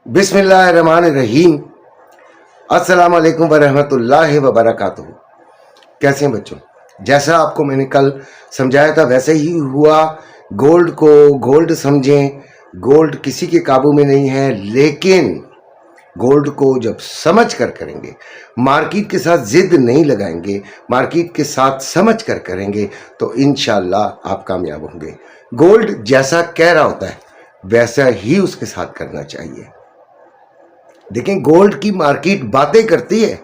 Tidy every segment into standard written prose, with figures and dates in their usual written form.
बिस्मिल्लाहिर्रहमानिर्रहीम। अस्सलाम वालेकुम वरहमतुल्लाहि वबरकातुहू। कैसे हैं बच्चों? जैसा आपको मैंने कल समझाया था वैसे ही हुआ। गोल्ड को गोल्ड समझें। गोल्ड किसी के काबू में नहीं है, लेकिन गोल्ड को जब समझ कर करेंगे, मार्केट के साथ जिद नहीं लगाएंगे, मार्केट के साथ समझ कर करेंगे, तो इंशाल्लाह आप कामयाब होंगे। गोल्ड जैसा कह रहा होता है वैसा ही उसके साथ करना चाहिए। देखें, गोल्ड की मार्केट बातें करती है,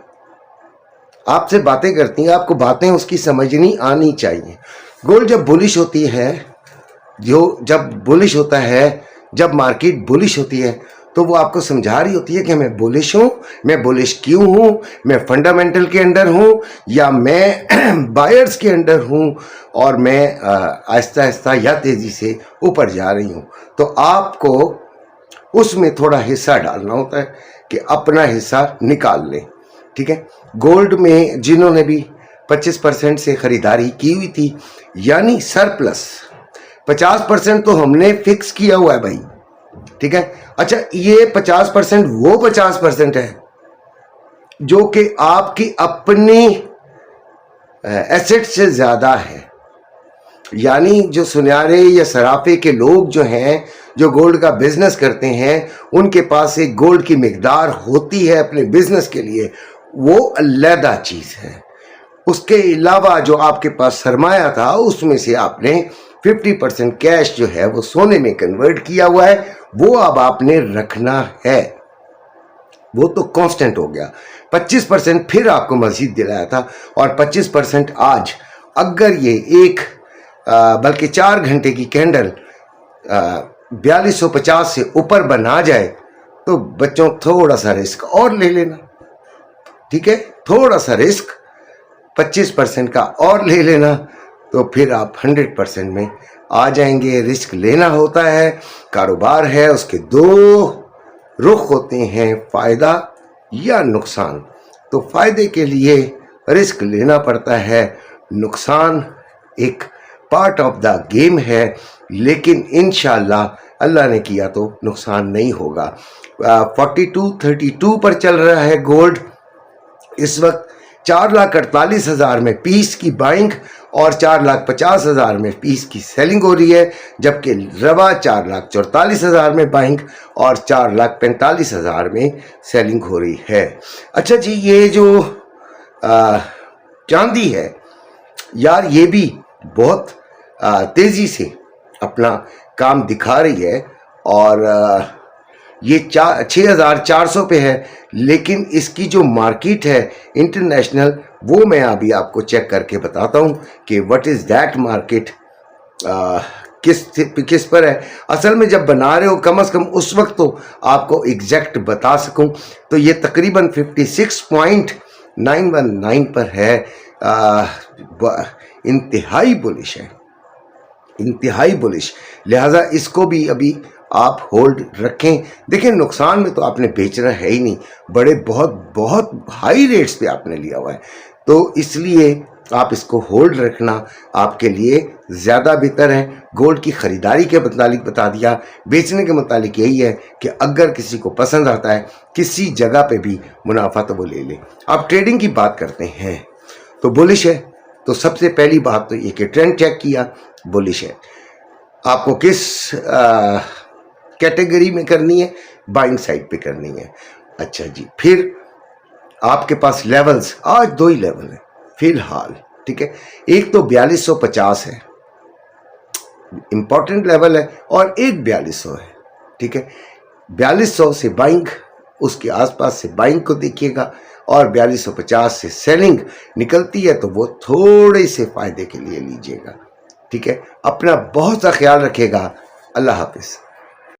आपसे बातें करती है, आपको बातें उसकी समझनी आनी चाहिए। गोल्ड जब बुलिश होती है, जब बुलिश होता है, जब मार्केट बुलिश होती है, तो वो आपको समझा रही होती है कि मैं बुलिश हूँ, मैं बुलिश क्यों हूँ, मैं फंडामेंटल के अंडर हूँ या मैं बायर्स के अंडर हूँ, और मैं आहिस्ता आहिस्ता या तेज़ी से ऊपर जा रही हूँ। तो आपको उसमें थोड़ा हिस्सा डालना होता है कि अपना हिस्सा निकाल लें। ठीक है। गोल्ड में जिन्होंने भी 25% से ख़रीदारी की हुई थी, यानी सरप्लस 50% तो हमने फिक्स किया हुआ है भाई। ठीक है। अच्छा, ये 50% वो 50% है जो कि आपकी अपनी एसेट से ज़्यादा है। यानी जो सुनहरे या सराफे के लोग जो हैं, जो गोल्ड का बिजनेस करते हैं, उनके पास एक गोल्ड की मिकदार होती है अपने बिजनेस के लिए, वो अलग चीज़ है। उसके अलावा जो आपके पास सरमाया था उसमें से आपने 50% कैश जो है वो सोने में कन्वर्ट किया हुआ है, वो अब आपने रखना है। वो तो कांस्टेंट हो गया। 25% फिर आपको मजीद दिलाया था, और 25% आज अगर ये एक बल्कि 4 घंटे की कैंडल 4250 से ऊपर बना जाए, तो बच्चों थोड़ा सा रिस्क और ले लेना। ठीक है, थोड़ा सा रिस्क 25% का और ले लेना, तो फिर आप 100% में आ जाएंगे। रिस्क लेना होता है, कारोबार है, उसके दो रुख होते हैं, फ़ायदा या नुकसान। तो फ़ायदे के लिए रिस्क लेना पड़ता है, नुकसान एक पार्ट ऑफ द गेम है, लेकिन इंशाल्लाह अल्लाह ने किया तो नुकसान नहीं होगा। 4232 पर चल रहा है गोल्ड इस वक्त। 4,48,000 में पीस की बाइंग और 4,50,000 में पीस की सेलिंग हो रही है, जबकि रवा 4,44,000 में बाइंग और 4,45,000 में सेलिंग हो रही है। अच्छा जी, ये जो चांदी है यार, ये भी बहुत तेज़ी से अपना काम दिखा रही है, और ये 6,400 पे है, लेकिन इसकी जो मार्केट है इंटरनेशनल, वो मैं अभी आपको चेक करके बताता हूँ कि व्हाट इज़ दैट मार्केट, किस पर है। असल में जब बना रहे हो, कम से कम उस वक्त तो आपको एग्जैक्ट बता सकूं, तो ये तकरीबन 56.919 पर है। इंतहाई बुलिश है, इंतहाई बुलिश। लिहाजा इसको भी अभी आप होल्ड रखें। देखें, नुकसान में तो आपने बेचना है ही नहीं, बड़े बहुत हाई रेट्स पे आपने लिया हुआ है, तो इसलिए आप इसको होल्ड रखना आपके लिए ज़्यादा बेहतर है। गोल्ड की ख़रीदारी के मुतालिक बता दिया, बेचने के मुतालिक यही है कि अगर किसी को पसंद आता है किसी जगह पे भी मुनाफा, तो वो ले ले। अब ट्रेडिंग की बात करते हैं, तो बुलिश है, तो सबसे पहली बात तो ये कि ट्रेंड चेक किया, बुलिश है। आपको किस कैटेगरी में करनी है? बाइंग साइड पे करनी है। अच्छा जी, फिर आपके पास लेवल्स आज 2 ही लेवल है फिलहाल। ठीक है, एक तो 4250 है, इंपॉर्टेंट लेवल है, और एक 4200 है। ठीक है, 4200 से बाइंग, उसके आसपास से बाइंग को देखिएगा, और 4250 से सेलिंग निकलती है तो वो थोड़े से फ़ायदे के लिए लीजिएगा। ठीक है, अपना बहुत सा ख्याल रखिएगा। अल्लाह हाफिज़।